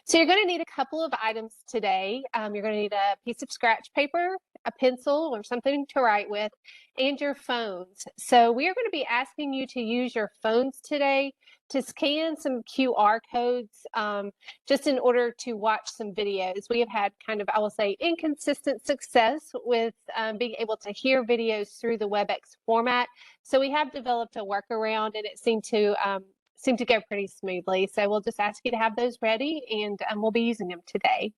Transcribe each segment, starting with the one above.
So you're going to need a couple of items today. You're going to need a piece of scratch paper, a pencil, or something to write with, and your phones. So we are going to be asking you to use your phones today to scan some QR codes just in order to watch some videos. We have had kind of, I will say, inconsistent success with being able to hear videos through the WebEx format. So we have developed a workaround, and it seemed to go pretty smoothly. So we'll just ask you to have those ready, and we'll be using them today.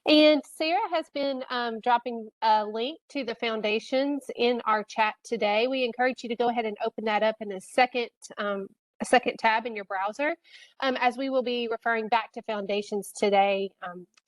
And Sarah has been dropping a link to the foundations in our chat today. We encourage you to go ahead and open that up in a second tab in your browser, as we will be referring back to foundations today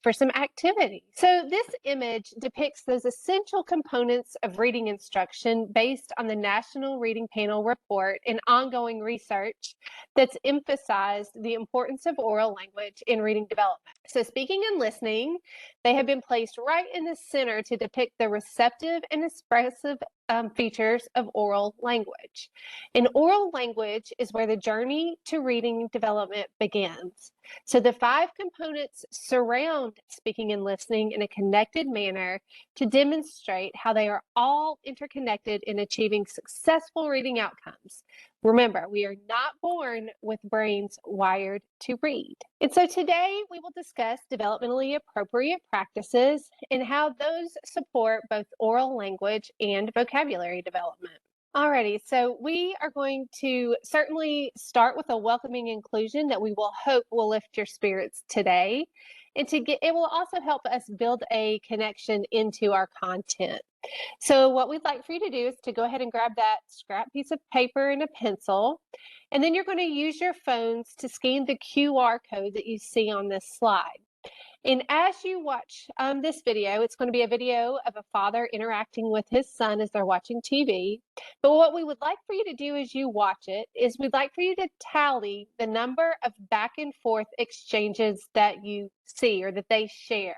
for some activity. So this image depicts those essential components of reading instruction based on the National Reading Panel report and ongoing research that's emphasized the importance of oral language in reading development. So speaking and listening, they have been placed right in the center to depict the receptive and expressive features of oral language. And oral language is where the journey to reading development begins. So the 5 components surround speaking and listening in a connected manner to demonstrate how they are all interconnected in achieving successful reading outcomes. Remember, we are not born with brains wired to read. And so today we will discuss developmentally appropriate practices and how those support both oral language and vocabulary development. Alrighty, so we are going to certainly start with a welcoming inclusion that we will hope will lift your spirits today. And it will also help us build a connection into our content. So what we'd like for you to do is to go ahead and grab that scrap piece of paper and a pencil, and then you're going to use your phones to scan the QR code that you see on this slide. And as you watch this video, it's going to be a video of a father interacting with his son as they're watching TV. But what we would like for you to do as you watch it is we'd like for you to tally the number of back and forth exchanges that you see or that they share.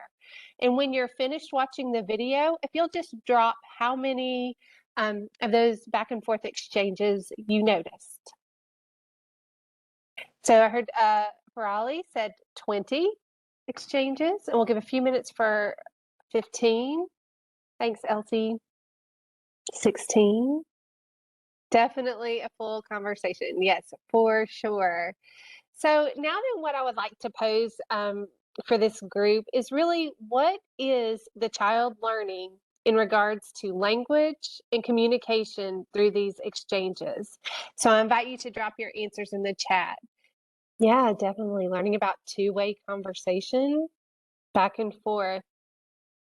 And when you're finished watching the video, if you'll just drop how many of those back and forth exchanges you noticed. So I heard Farali said 20 exchanges, and we'll give a few minutes for 15. Thanks, Elsie. 16. Definitely a full conversation. Yes, for sure. So now then, what I would like to pose for this group is really, what is the child learning in regards to language and communication through these exchanges? So I invite you to drop your answers in the chat. Yeah, definitely learning about two-way conversation, back and forth.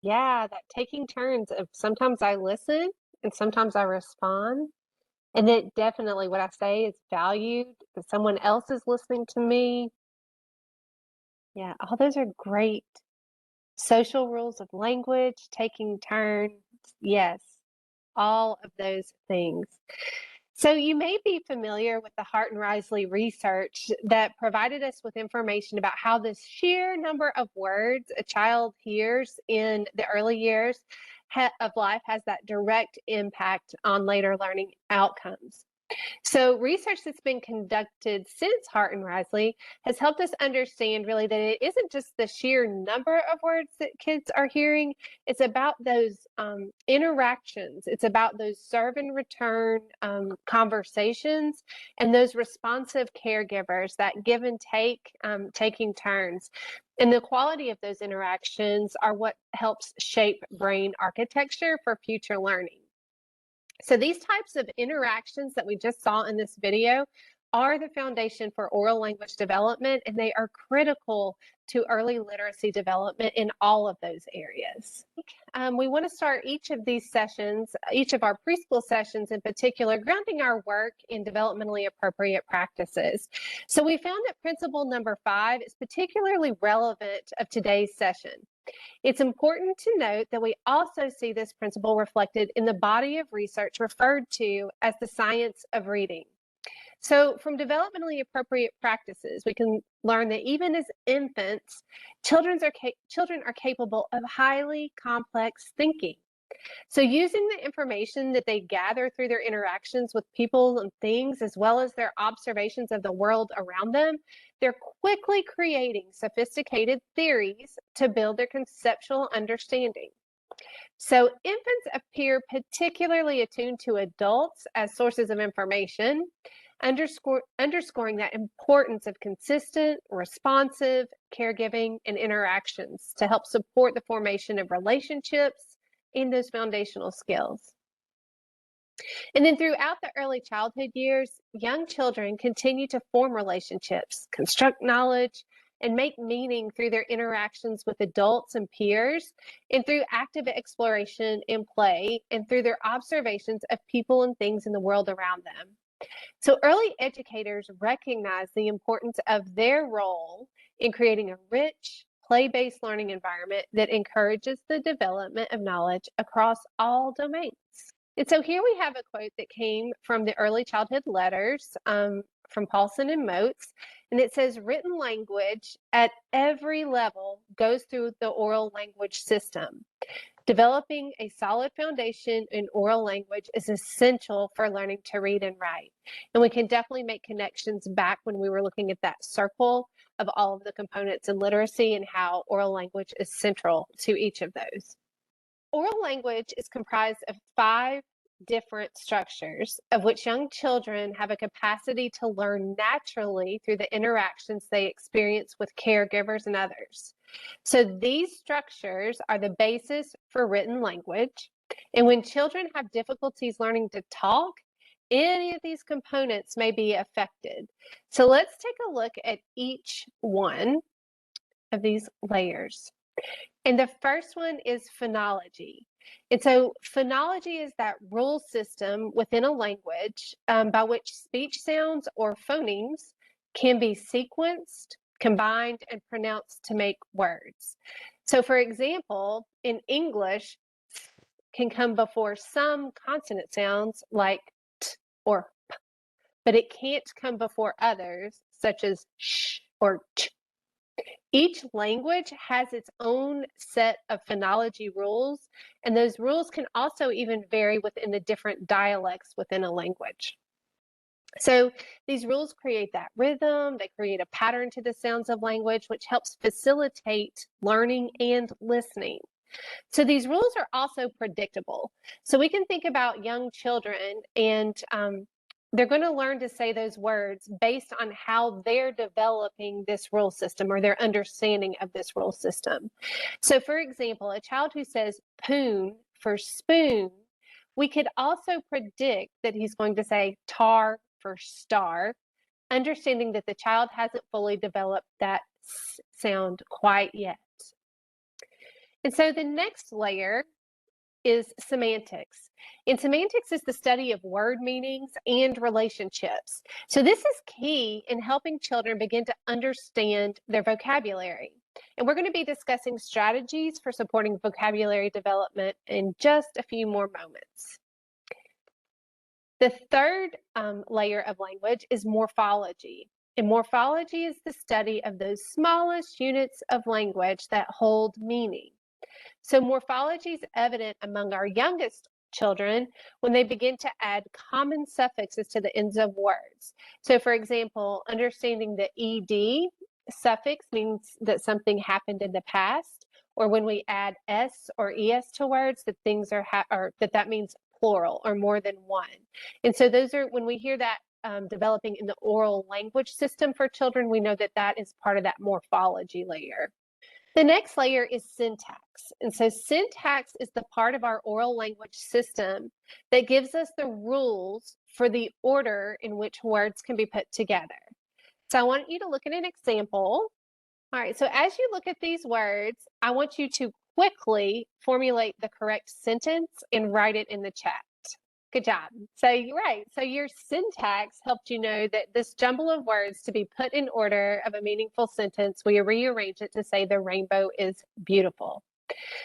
Yeah, that taking turns of sometimes I listen and sometimes I respond. And then definitely what I say is valued, that someone else is listening to me. Yeah, all those are great. Social rules of language, taking turns. Yes, all of those things. So you may be familiar with the Hart and Risley research that provided us with information about how the sheer number of words a child hears in the early years of life has that direct impact on later learning outcomes. So research that's been conducted since Hart and Risley has helped us understand really that it isn't just the sheer number of words that kids are hearing, it's about those interactions, it's about those serve and return conversations, and those responsive caregivers, that give and take, taking turns. And the quality of those interactions are what helps shape brain architecture for future learning. So these types of interactions that we just saw in this video are the foundation for oral language development, and they are critical to early literacy development in all of those areas. We want to start each of these sessions, each of our preschool sessions in particular, grounding our work in developmentally appropriate practices. So we found that principle number 5 is particularly relevant of today's session. It's important to note that we also see this principle reflected in the body of research referred to as the science of reading. So from developmentally appropriate practices, we can learn that even as infants, children are capable of highly complex thinking. So using the information that they gather through their interactions with people and things, as well as their observations of the world around them, they're quickly creating sophisticated theories to build their conceptual understanding. So infants appear particularly attuned to adults as sources of information, underscoring that importance of consistent, responsive caregiving and interactions to help support the formation of relationships and those foundational skills. And then throughout the early childhood years, young children continue to form relationships, construct knowledge, and make meaning through their interactions with adults and peers, and through active exploration and play, and through their observations of people and things in the world around them. So early educators recognize the importance of their role in creating a rich, play-based learning environment that encourages the development of knowledge across all domains. And so here we have a quote that came from the early childhood letters from Paulson and Motes, and it says, "Written language at every level goes through the oral language system. Developing a solid foundation in oral language is essential for learning to read and write." And we can definitely make connections back when we were looking at that circle of all of the components in literacy and how oral language is central to each of those. Oral language is comprised of 5 different structures, of which young children have a capacity to learn naturally through the interactions they experience with caregivers and others. So these structures are the basis for written language. And when children have difficulties learning to talk, any of these components may be affected. So let's take a look at each one of these layers. And the first one is phonology. And so phonology is that rule system within a language by which speech sounds or phonemes can be sequenced, combined, and pronounced to make words. So for example, in English, can come before some consonant sounds like t or p, but it can't come before others such as sh or ch. Each language has its own set of phonology rules, and those rules can also even vary within the different dialects within a language. So these rules create that rhythm, they create a pattern to the sounds of language, which helps facilitate learning and listening. So these rules are also predictable. So we can think about young children and they're going to learn to say those words based on how they're developing this rule system or their understanding of this rule system. So for example, a child who says poon for spoon, we could also predict that he's going to say tar for star, understanding that the child hasn't fully developed that sound quite yet. And so the next layer is semantics. And semantics is the study of word meanings and relationships. So this is key in helping children begin to understand their vocabulary. And we're going to be discussing strategies for supporting vocabulary development in just a few more moments. The third layer of language is morphology. And morphology is the study of those smallest units of language that hold meaning. So morphology is evident among our youngest children when they begin to add common suffixes to the ends of words. So for example, understanding the ed suffix means that something happened in the past, or when we add s or es to words, that things are or that means plural or more than one. And so those are, when we hear that developing in the oral language system for children, we know that that is part of that morphology layer. The next layer is syntax. And so syntax is the part of our oral language system that gives us the rules for the order in which words can be put together. So I want you to look at an example. All right, so as you look at these words, I want you to quickly formulate the correct sentence and write it in the chat. Good job. So you're right. So your syntax helped you know that this jumble of words to be put in order of a meaningful sentence, we rearrange it to say the rainbow is beautiful.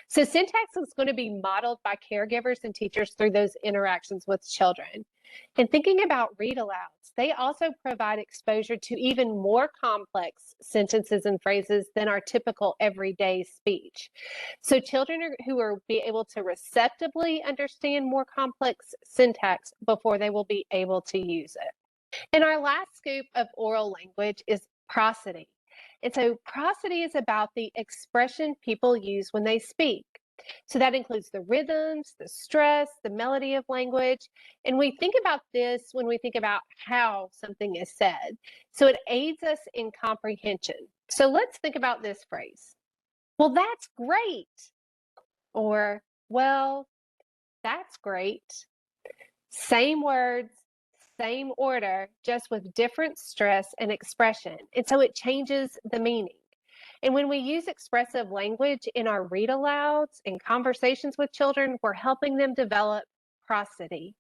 So syntax is going to be modeled by caregivers and teachers through those interactions with children. And thinking about read alouds, they also provide exposure to even more complex sentences and phrases than our typical everyday speech. So children who are be able to receptively understand more complex syntax before they will be able to use it. And our last scoop of oral language is prosody. And so prosody is about the expression people use when they speak. So that includes the rhythms, the stress, the melody of language. And we think about this when we think about how something is said. So it aids us in comprehension. So let's think about this phrase. Well, that's great. Or, well, that's great. Same words, same order, just with different stress and expression. And so it changes the meaning. And when we use expressive language in our read alouds and conversations with children, we're helping them develop prosody.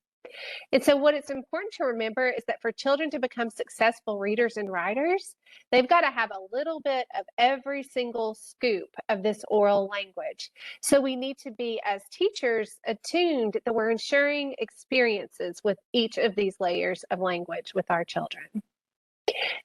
And so what it's important to remember is that for children to become successful readers and writers, they've got to have a little bit of every single scoop of this oral language. So we need to be, as teachers, attuned that we're ensuring experiences with each of these layers of language with our children.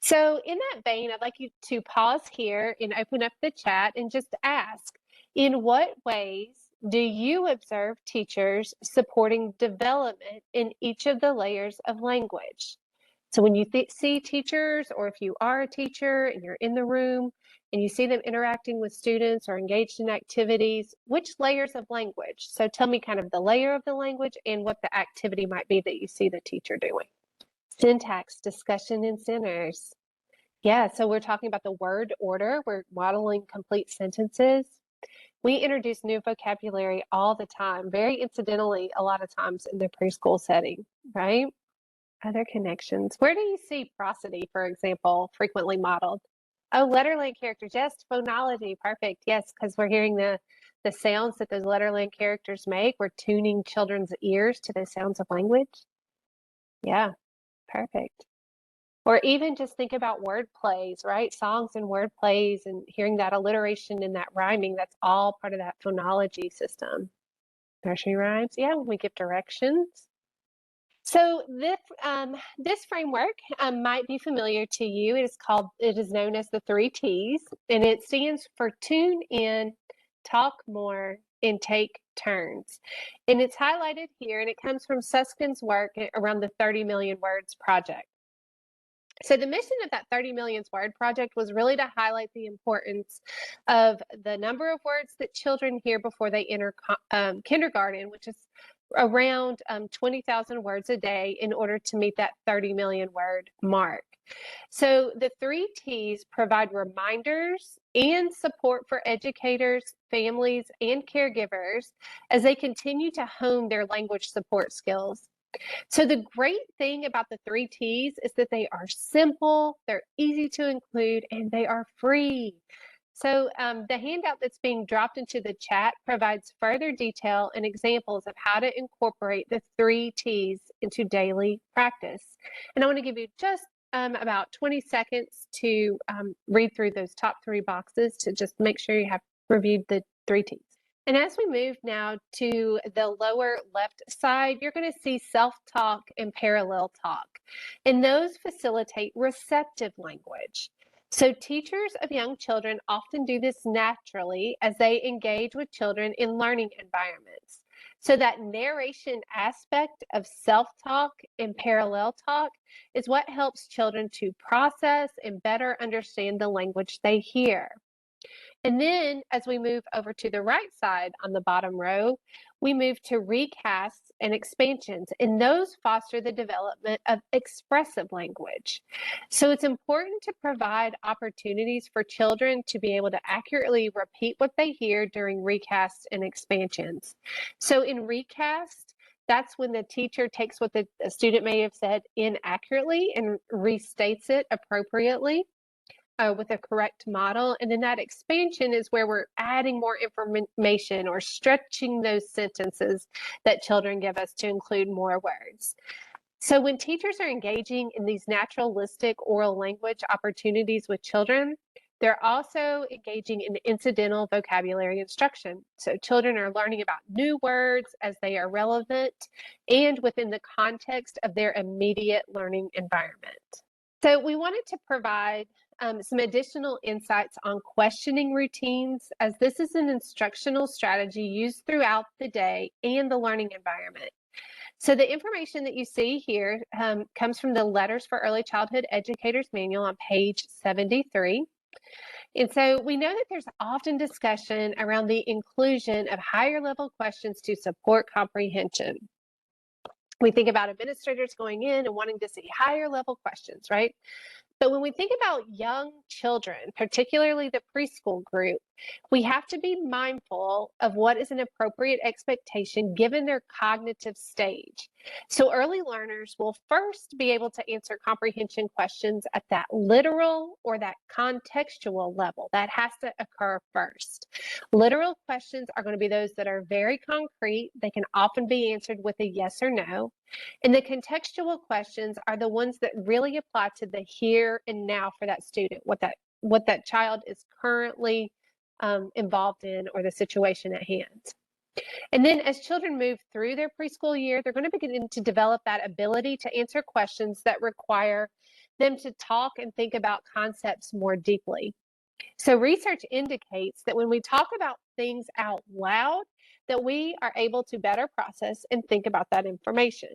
So in that vein, I'd like you to pause here and open up the chat and just ask, in what ways do you observe teachers supporting development in each of the layers of language? So when you see teachers, or if you are a teacher and you're in the room and you see them interacting with students or engaged in activities, which layers of language? So tell me kind of the layer of the language and what the activity might be that you see the teacher doing. Syntax, discussion, and centers. Yeah, so we're talking about the word order. We're modeling complete sentences. We introduce new vocabulary all the time, very incidentally, a lot of times in the preschool setting, right? Other connections. Where do you see prosody, for example, frequently modeled? Oh, letterland characters. Yes, phonology. Perfect. Yes, because we're hearing the sounds that those letterland characters make. We're tuning children's ears to the sounds of language. Yeah, perfect. Or even just think about word plays, right? Songs and word plays and hearing that alliteration and that rhyming, that's all part of that phonology system. Nursery rhymes, yeah, when we give directions. So this framework might be familiar to you. It is known as the 3 T's, and it stands for tune in, talk more, and take turns. And it's highlighted here, and it comes from Susskind's work around the 30 Million Words Project. So the mission of that 30 Million Word Project was really to highlight the importance of the number of words that children hear before they enter kindergarten, which is around 20,000 words a day, in order to meet that 30 million word mark. So the 3 T's provide reminders and support for educators, families, and caregivers as they continue to hone their language support skills. So the great thing about the 3 T's is that they are simple, they're easy to include, and they are free. So the handout that's being dropped into the chat provides further detail and examples of how to incorporate the 3 T's into daily practice. And I want to give you just about 20 seconds to read through those top 3 boxes to just make sure you have reviewed the 3 T's. And as we move now to the lower left side, you're going to see self-talk and parallel talk. And those facilitate receptive language. So teachers of young children often do this naturally as they engage with children in learning environments. So that narration aspect of self-talk and parallel talk is what helps children to process and better understand the language they hear. And then as we move over to the right side on the bottom row, we move to recasts and expansions, and those foster the development of expressive language. So it's important to provide opportunities for children to be able to accurately repeat what they hear during recasts and expansions. So in recast, that's when the teacher takes what the student may have said inaccurately and restates it appropriately. With a correct model. And then that expansion is where we're adding more information or stretching those sentences that children give us to include more words. So when teachers are engaging in these naturalistic oral language opportunities with children, They're also engaging in incidental vocabulary instruction. So children are learning about new words as they are relevant and within the context of their immediate learning environment. So we wanted to provide some additional insights on questioning routines, as this is an instructional strategy used throughout the day and the learning environment. So the information that you see here comes from the Letters for Early Childhood Educators Manual on page 73. And so we know that there's often discussion around the inclusion of higher level questions to support comprehension. We think about administrators going in and wanting to see higher level questions, right? But when we think about young children, particularly the preschool group, we have to be mindful of what is an appropriate expectation given their cognitive stage. So early learners will first be able to answer comprehension questions at that literal or that contextual level. That has to occur first. Literal questions are going to be those that are very concrete. They can often be answered with a yes or no. And the contextual questions are the ones that really apply to the here and now for that student, what that child is currently involved in or the situation at hand. And then as children move through their preschool year, they're going to begin to develop that ability to answer questions that require them to talk and think about concepts more deeply. So research indicates that when we talk about things out loud, that we are able to better process and think about that information.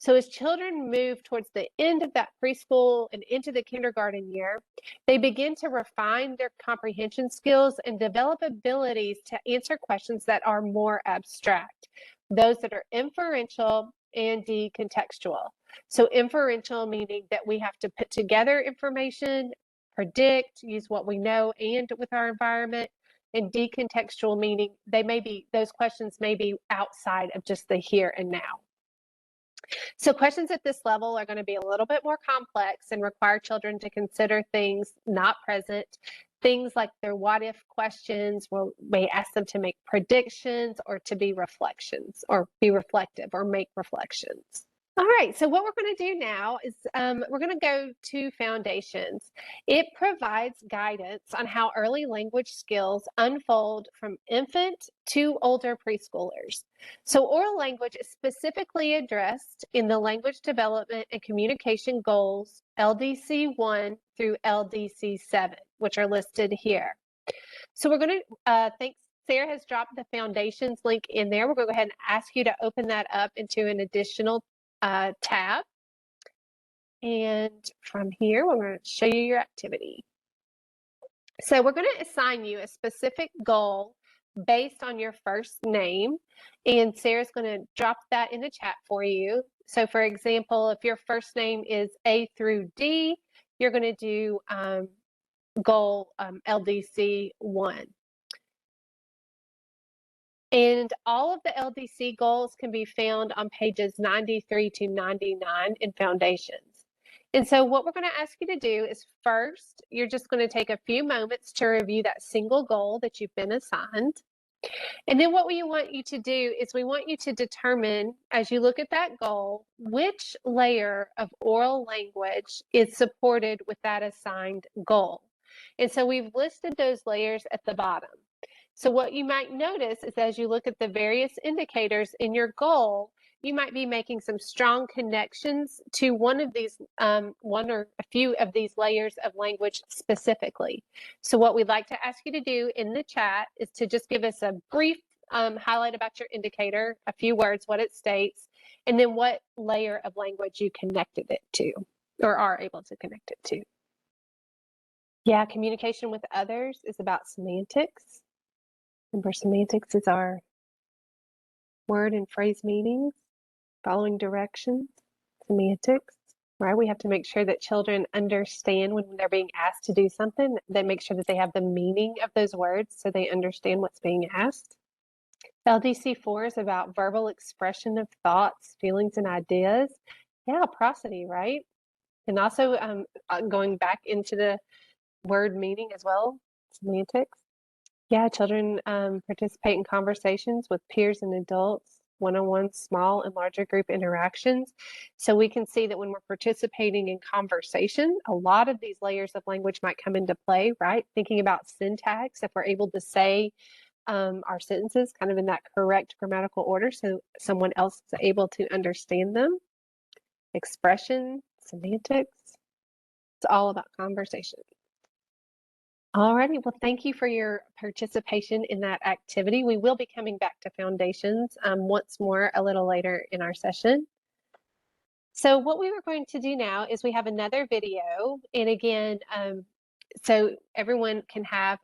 So as children move towards the end of that preschool and into the kindergarten year, they begin to refine their comprehension skills and develop abilities to answer questions that are more abstract, those that are inferential and decontextual. So inferential meaning that we have to put together information, predict, use what we know and with our environment, and decontextual meaning those questions may be outside of just the here and now. So questions at this level are going to be a little bit more complex and require children to consider things not present. Things like their what if questions may ask them to make predictions or to be reflections or be reflective or make reflections. All right, so what we're going to do now is we're going to go to Foundations. It provides guidance on how early language skills unfold from infant to older preschoolers. So oral language is specifically addressed in the Language Development and Communication Goals, LDC 1 through LDC 7, which are listed here. So we're going to, thanks, Sarah has dropped the Foundations link in there. We're going to go ahead and ask you to open that up into an additional tab. And from here, we're going to show you your activity. So we're going to assign you a specific goal based on your first name. And Sarah's going to drop that in the chat for you. So for example, if your first name is A through D, you're going to do goal LDC 1. And all of the LDC goals can be found on pages 93 to 99 in Foundations. And so what we're going to ask you to do is first, you're just going to take a few moments to review that single goal that you've been assigned. And then what we want you to do is we want you to determine, as you look at that goal, which layer of oral language is supported with that assigned goal. And so we've listed those layers at the bottom. So what you might notice is as you look at the various indicators in your goal, you might be making some strong connections to one of these, one or a few of these layers of language specifically. So what we'd like to ask you to do in the chat is to just give us a brief highlight about your indicator, a few words, what it states, and then what layer of language you connected it to or are able to connect it to. Yeah, communication with others is about semantics. Remember, semantics is our word and phrase meanings, following directions, semantics, right? We have to make sure that children understand when they're being asked to do something, they make sure that they have the meaning of those words so they understand what's being asked. LDC 4 is about verbal expression of thoughts, feelings, and ideas. Yeah, prosody, right? And also going back into the word meaning as well, semantics. Yeah, children participate in conversations with peers and adults. one-on-one, small and larger group interactions. So we can see that when we're participating in conversation, a lot of these layers of language might come into play, right? Thinking about syntax, if we're able to say our sentences kind of in that correct grammatical order so someone else is able to understand them. Expression, semantics, it's all about conversation. Alrighty, well, thank you for your participation in that activity. We will be coming back to foundations once more a little later in our session. So what we were going to do now is we have another video, and again, so everyone can have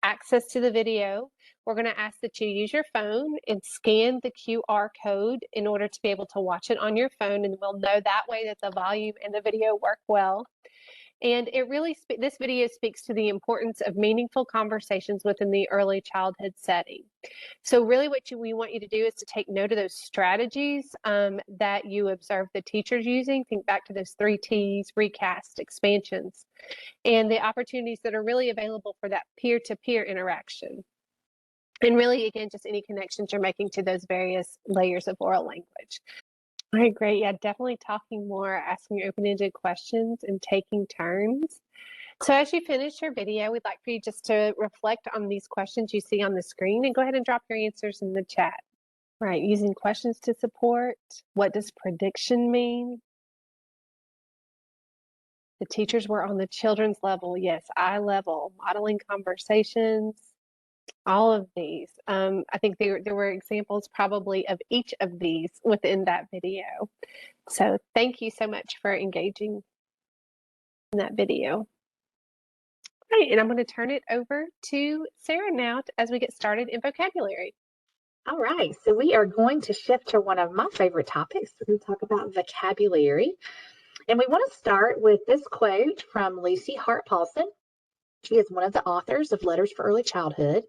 access to the video. We're going to ask that you use your phone and scan the QR code in order to be able to watch it on your phone, and we'll know that way that the volume and the video work well. And it really, this video speaks to the importance of meaningful conversations within the early childhood setting. So really what we want you to do is to take note of those strategies that you observe the teachers using. Think back to those 3 T's, recast, expansions, and the opportunities that are really available for that peer-to-peer interaction. And really, again, just any connections you're making to those various layers of oral language. All right, great. Yeah, definitely talking more, asking open-ended questions, and taking turns. So as you finish your video, we'd like for you just to reflect on these questions you see on the screen and go ahead and drop your answers in the chat. Right, using questions to support. What does prediction mean? The teachers were on the children's level. Yes, eye level, modeling conversations. All of these. I think there were examples probably of each of these within that video. So thank you so much for engaging in that video. Right, and I'm going to turn it over to Sarah now as we get started in vocabulary. All right, so we are going to shift to one of my favorite topics. We're going to talk about vocabulary. And we want to start with this quote from Lucy Hart Paulson. She is one of the authors of Letters for Early Childhood.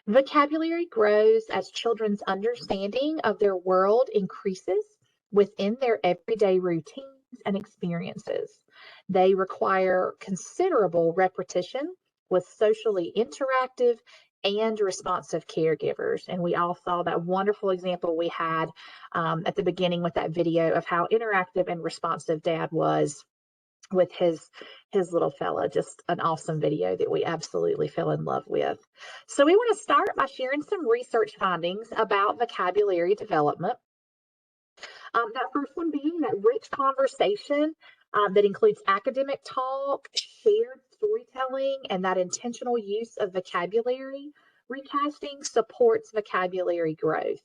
Vocabulary grows as children's understanding of their world increases within their everyday routines and experiences. They require considerable repetition with socially interactive and responsive caregivers. And we all saw that wonderful example we had at the beginning with that video of how interactive and responsive Dad was with his little fella. Just an awesome video that we absolutely fell in love with. So we want to start by sharing some research findings about vocabulary development. That first one being that rich conversation that includes academic talk, shared storytelling, and that intentional use of vocabulary recasting supports vocabulary growth.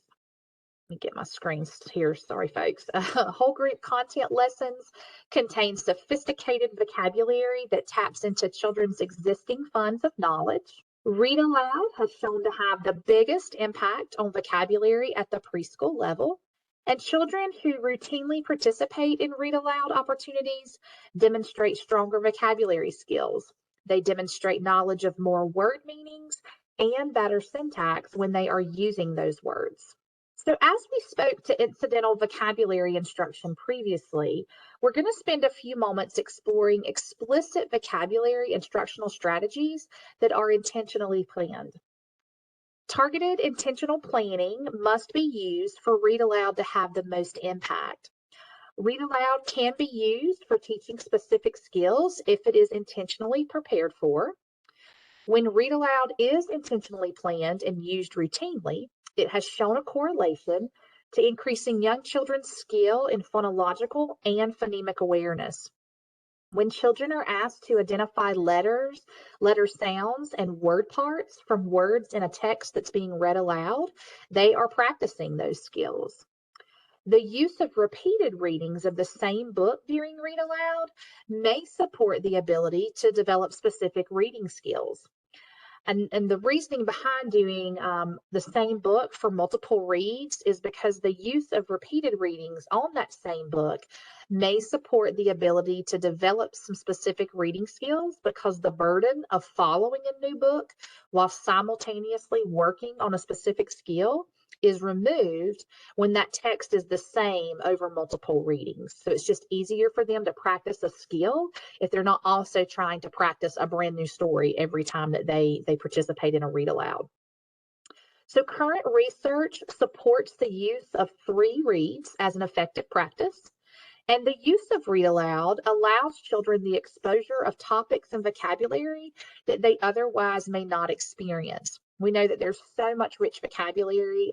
Let me get my screens here. Sorry, folks. Whole group content lessons contain sophisticated vocabulary that taps into children's existing funds of knowledge. Read Aloud has shown to have the biggest impact on vocabulary at the preschool level. And children who routinely participate in Read Aloud opportunities demonstrate stronger vocabulary skills. They demonstrate knowledge of more word meanings and better syntax when they are using those words. So as we spoke to incidental vocabulary instruction previously, we're going to spend a few moments exploring explicit vocabulary instructional strategies that are intentionally planned. Targeted intentional planning must be used for Read Aloud to have the most impact. Read Aloud can be used for teaching specific skills if it is intentionally prepared for. When Read Aloud is intentionally planned and used routinely, it has shown a correlation to increasing young children's skill in phonological and phonemic awareness. When children are asked to identify letters, letter sounds, and word parts from words in a text that's being read aloud, they are practicing those skills. The use of repeated readings of the same book during Read Aloud may support the ability to develop specific reading skills. And the reasoning behind doing the same book for multiple reads is because the use of repeated readings on that same book may support the ability to develop some specific reading skills, because the burden of following a new book while simultaneously working on a specific skill is removed when that text is the same over multiple readings. So it's just easier for them to practice a skill if they're not also trying to practice a brand new story every time that they participate in a Read Aloud. So current research supports the use of 3 reads as an effective practice. And the use of read aloud allows children the exposure of topics and vocabulary that they otherwise may not experience. We know that there's so much rich vocabulary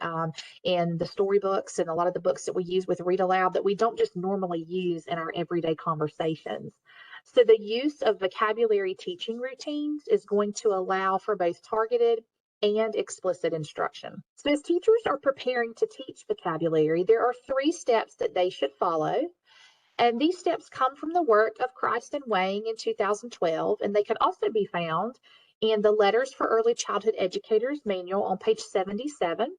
in the storybooks and a lot of the books that we use with read aloud that we don't just normally use in our everyday conversations. So the use of vocabulary teaching routines is going to allow for both targeted and explicit instruction. So as teachers are preparing to teach vocabulary, there are 3 steps that they should follow. And these steps come from the work of Christ and Wang in 2012, and they can also be found in the Letters for Early Childhood Educators manual on page 77.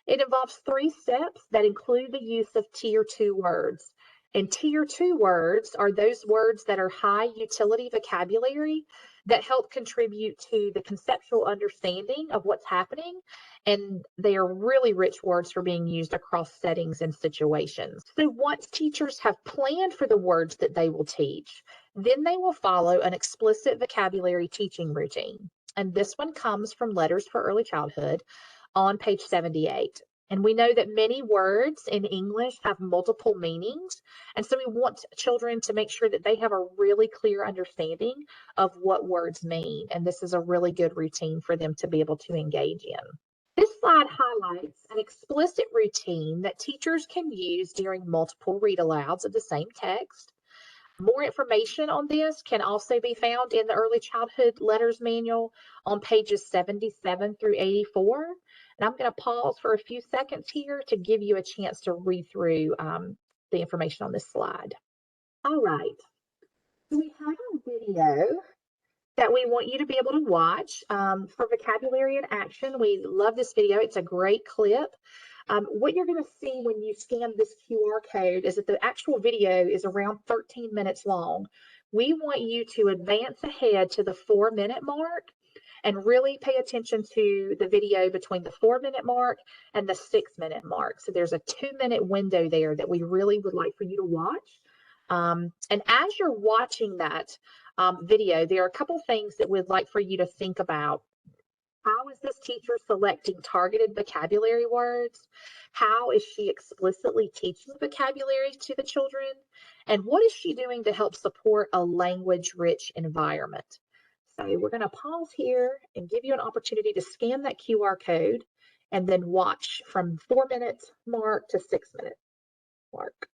It involves 3 steps that include the use of tier 2 words. And tier 2 words are those words that are high utility vocabulary that help contribute to the conceptual understanding of what's happening. And they are really rich words for being used across settings and situations. So once teachers have planned for the words that they will teach, then they will follow an explicit vocabulary teaching routine. And this one comes from Letters for Early Childhood on page 78. And we know that many words in English have multiple meanings. And so we want children to make sure that they have a really clear understanding of what words mean. And this is a really good routine for them to be able to engage in. This slide highlights an explicit routine that teachers can use during multiple read alouds of the same text. More information on this can also be found in the Early Childhood Letters Manual on pages 77 through 84. And I'm going to pause for a few seconds here to give you a chance to read through the information on this slide. All right. So we have a video that we want you to be able to watch for vocabulary in action. We love this video. It's a great clip. What you're going to see when you scan this QR code is that the actual video is around 13 minutes long. We want you to advance ahead to the 4-minute mark and really pay attention to the video between the 4-minute mark and the 6-minute mark. So there's a 2-minute window there that we really would like for you to watch. And as you're watching that video, there are a couple things that we'd like for you to think about. How is this teacher selecting targeted vocabulary words? How is she explicitly teaching vocabulary to the children? And what is she doing to help support a language-rich environment? So we're going to pause here and give you an opportunity to scan that QR code and then watch from 4-minute mark to 6-minute mark.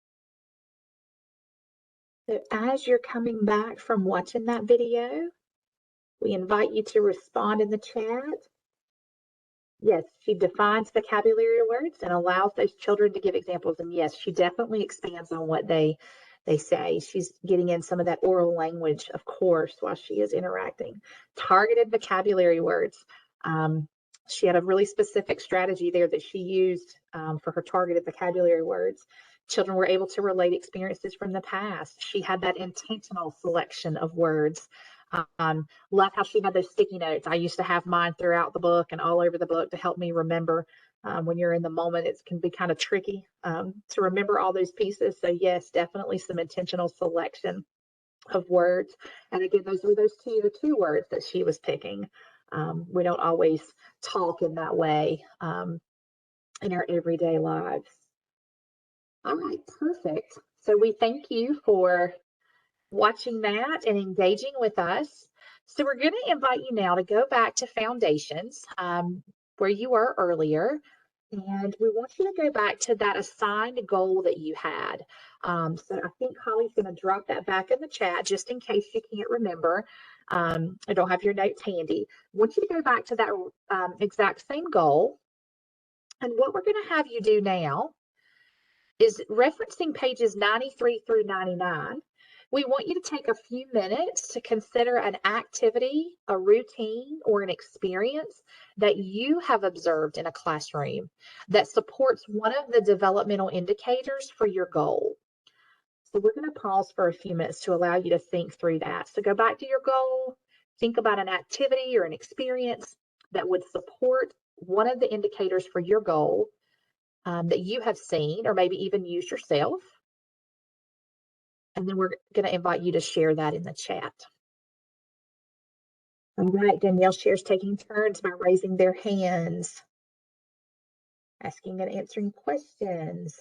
So as you're coming back from watching that video, we invite you to respond in the chat. Yes, she defines vocabulary words and allows those children to give examples. And yes, she definitely expands on what they say. She's getting in some of that oral language, of course, while she is interacting. Targeted vocabulary words. She had a really specific strategy there that she used for her targeted vocabulary words. Children were able to relate experiences from the past. She had that intentional selection of words. Love how she had those sticky notes. I used to have mine throughout the book and all over the book to help me remember. When you're in the moment, it can be kind of tricky to remember all those pieces. So yes, definitely some intentional selection of words. And again, those were those two words that she was picking. We don't always talk in that way in our everyday lives. All right, perfect. So we thank you for watching that and engaging with us. So we're going to invite you now to go back to foundations where you were earlier. And we want you to go back to that assigned goal that you had. So I think Holly's going to drop that back in the chat just in case you can't remember. I don't have your notes handy. I want you to go back to that exact same goal. And what we're going to have you do now is referencing pages 93 through 99. We want you to take a few minutes to consider an activity, a routine, or an experience that you have observed in a classroom that supports one of the developmental indicators for your goal. So we're going to pause for a few minutes to allow you to think through that. So go back to your goal, think about an activity or an experience that would support one of the indicators for your goal that you have seen or maybe even used yourself. And then we're going to invite you to share that in the chat. All right, Danielle shares taking turns by raising their hands. asking and answering questions.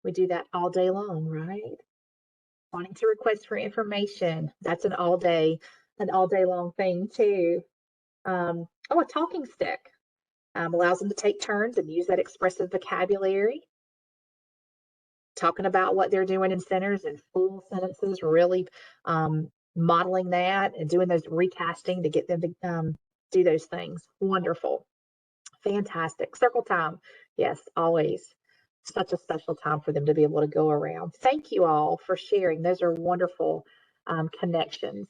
We do that all day long, right? Wanting to request for information. That's an all day long thing too. A talking stick allows them to take turns and use that expressive vocabulary, talking about what they're doing in centers and full sentences, really modeling that and doing those recasting to get them to do those things. Wonderful. Fantastic. Circle time. Yes, always. Such a special time for them to be able to go around. Thank you all for sharing. Those are wonderful connections.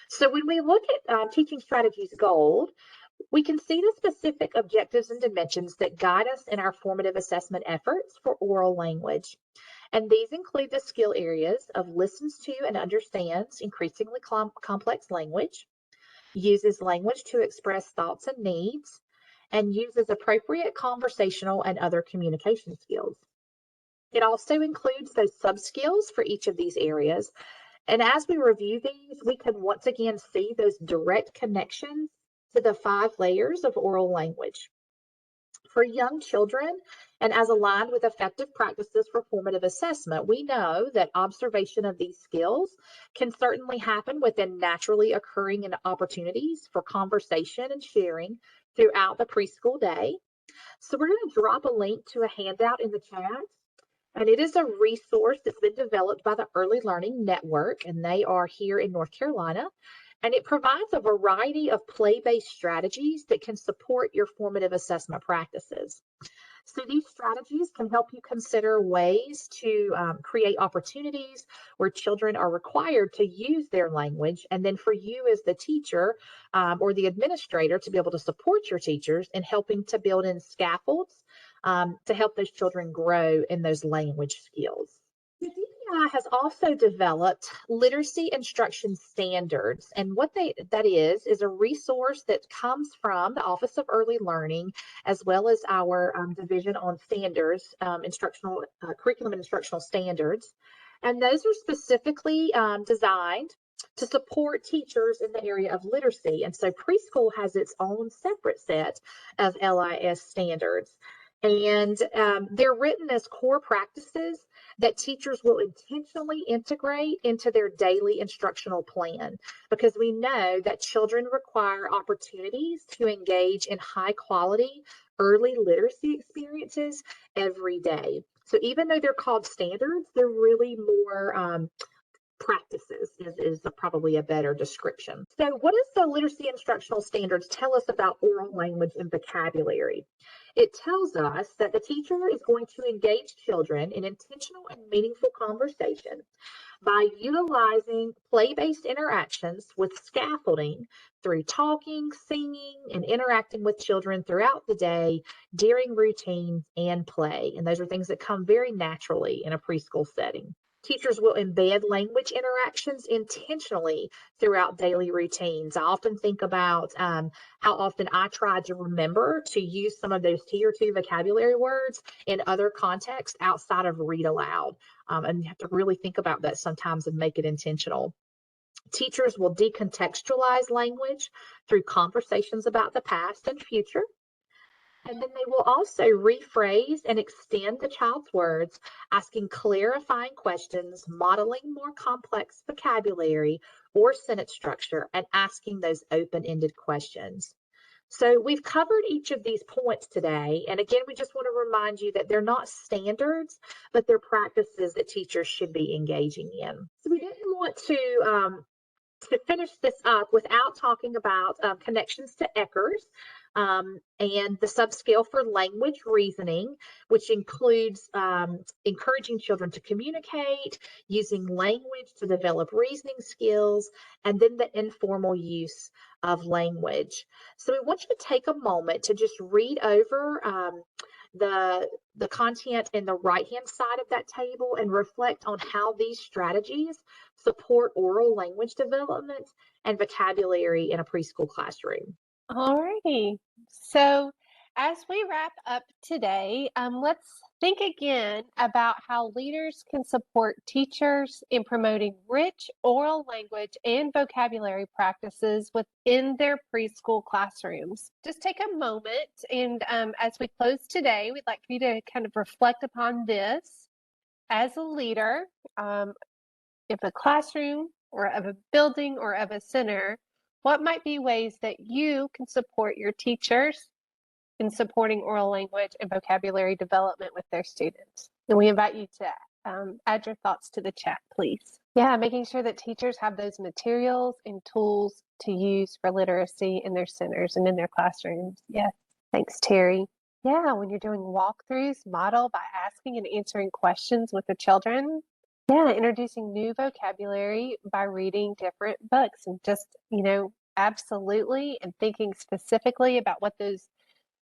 So when we look at Teaching Strategies Gold, we can see the specific objectives and dimensions that guide us in our formative assessment efforts for oral language. And these include the skill areas of listens to and understands increasingly complex language, uses language to express thoughts and needs, and uses appropriate conversational and other communication skills. It also includes those sub-skills for each of these areas. And as we review these, we can once again see those direct connections to the 5 layers of oral language. For young children, and as aligned with effective practices for formative assessment, we know that observation of these skills can certainly happen within naturally occurring opportunities for conversation and sharing throughout the preschool day. So we're going to drop a link to a handout in the chat. And it is a resource that's been developed by the Early Learning Network, and they are here in North Carolina. And it provides a variety of play-based strategies that can support your formative assessment practices. So these strategies can help you consider ways to create opportunities where children are required to use their language, and then for you as the teacher or the administrator to be able to support your teachers in helping to build in scaffolds to help those children grow in those language skills. The DPI has also developed literacy instruction standards, and what that is a resource that comes from the Office of Early Learning, as well as our Division on Standards, instructional curriculum and instructional standards, and those are specifically designed to support teachers in the area of literacy. And so preschool has its own separate set of LIS standards. And they're written as core practices that teachers will intentionally integrate into their daily instructional plan, because we know that children require opportunities to engage in high quality early literacy experiences every day. So even though they're called standards, they're really more practices is probably a better description. So what does the literacy instructional standards tell us about oral language and vocabulary? It tells us that the teacher is going to engage children in intentional and meaningful conversation by utilizing play-based interactions with scaffolding through talking, singing, and interacting with children throughout the day during routine and play. And those are things that come very naturally in a preschool setting. Teachers will embed language interactions intentionally throughout daily routines. I often think about how often I try to remember to use some of those tier 2 vocabulary words in other contexts outside of read aloud. And you have to really think about that sometimes and make it intentional. Teachers will decontextualize language through conversations about the past and future. And then they will also rephrase and extend the child's words, asking clarifying questions, modeling more complex vocabulary or sentence structure, and asking those open-ended questions. So we've covered each of these points today. And again, we just want to remind you that they're not standards, but they're practices that teachers should be engaging in. So we didn't want to finish this up without talking about connections to LETRS and the subscale for language reasoning, which includes encouraging children to communicate, using language to develop reasoning skills, and then the informal use of language. So we want you to take a moment to just read over the content in the right-hand side of that table and reflect on how these strategies support oral language development and vocabulary in a preschool classroom. All righty. So as we wrap up today, let's think again about how leaders can support teachers in promoting rich oral language and vocabulary practices within their preschool classrooms. Just take a moment, and as we close today, we'd like for you to kind of reflect upon this as a leader, of a classroom or of a building or of a center. What might be ways that you can support your teachers in supporting oral language and vocabulary development with their students? And we invite you to add your thoughts to the chat, please. Yeah, making sure that teachers have those materials and tools to use for literacy in their centers and in their classrooms. Yes, thanks, Terry. Yeah, when you're doing walkthroughs, model by asking and answering questions with the children. Yeah, introducing new vocabulary by reading different books and just, absolutely, and thinking specifically about what those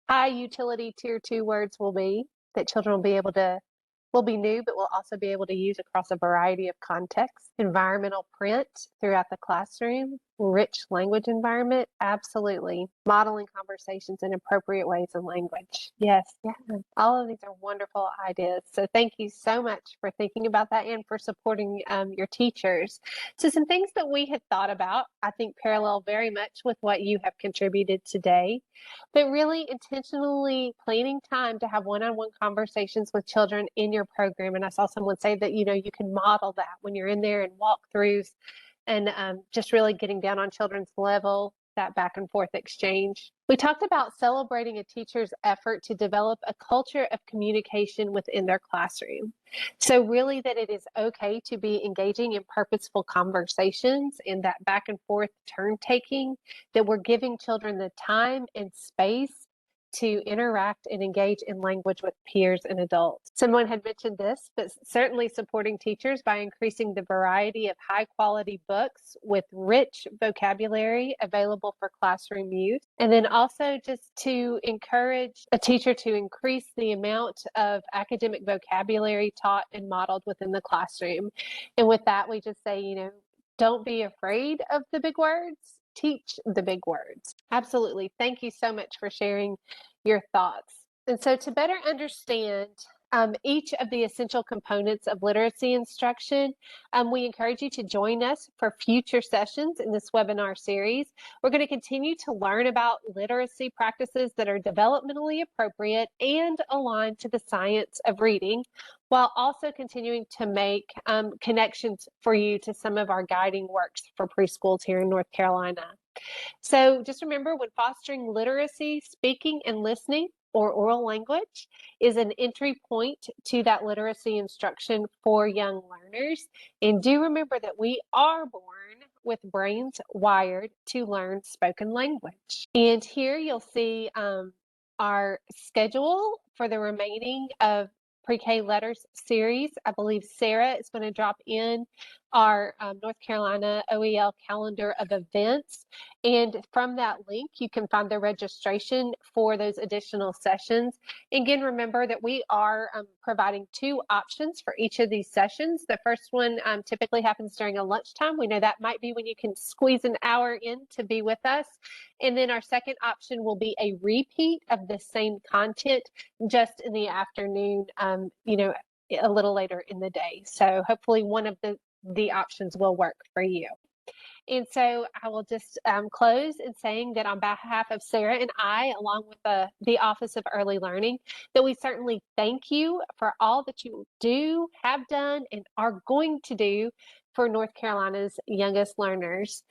high utility tier 2 words will be that children will be new, but will also be able to use across a variety of contexts. Environmental print throughout the classroom, rich language environment, absolutely. Modeling conversations in appropriate ways and language. Yes, yeah. All of these are wonderful ideas. So thank you so much for thinking about that and for supporting your teachers. So some things that we had thought about, I think parallel very much with what you have contributed today, but really intentionally planning time to have one-on-one conversations with children in your program. And I saw someone say that, you can model that when you're in there and walkthroughs and just really getting down on children's level, that back and forth exchange. We talked about celebrating a teacher's effort to develop a culture of communication within their classroom. So really that it is okay to be engaging in purposeful conversations and that back and forth turn taking, that we're giving children the time and space to interact and engage in language with peers and adults. Someone had mentioned this, but certainly supporting teachers by increasing the variety of high quality books with rich vocabulary available for classroom use. And then also just to encourage a teacher to increase the amount of academic vocabulary taught and modeled within the classroom. And with that, we just say, don't be afraid of the big words. Teach the big words. Absolutely. Thank you so much for sharing your thoughts. And so to better understand each of the essential components of literacy instruction, we encourage you to join us for future sessions in this webinar series. We're going to continue to learn about literacy practices that are developmentally appropriate and aligned to the science of reading, while also continuing to make connections for you to some of our guiding works for preschools here in North Carolina. So just remember, when fostering literacy, speaking and listening or oral language is an entry point to that literacy instruction for young learners. And do remember that we are born with brains wired to learn spoken language. And here you'll see our schedule for the remaining of Pre-K Letters series. I believe Sarah is going to drop in our North Carolina OEL calendar of events. And from that link, you can find the registration for those additional sessions. Again, remember that we are providing 2 options for each of these sessions. The first one typically happens during a lunchtime. We know that might be when you can squeeze an hour in to be with us. And then our second option will be a repeat of the same content just in the afternoon, a little later in the day. So hopefully one of the options will work for you. And so I will just close in saying that on behalf of Sarah and I, along with the Office of Early Learning, that we certainly thank you for all that you do, have done, and are going to do for North Carolina's youngest learners.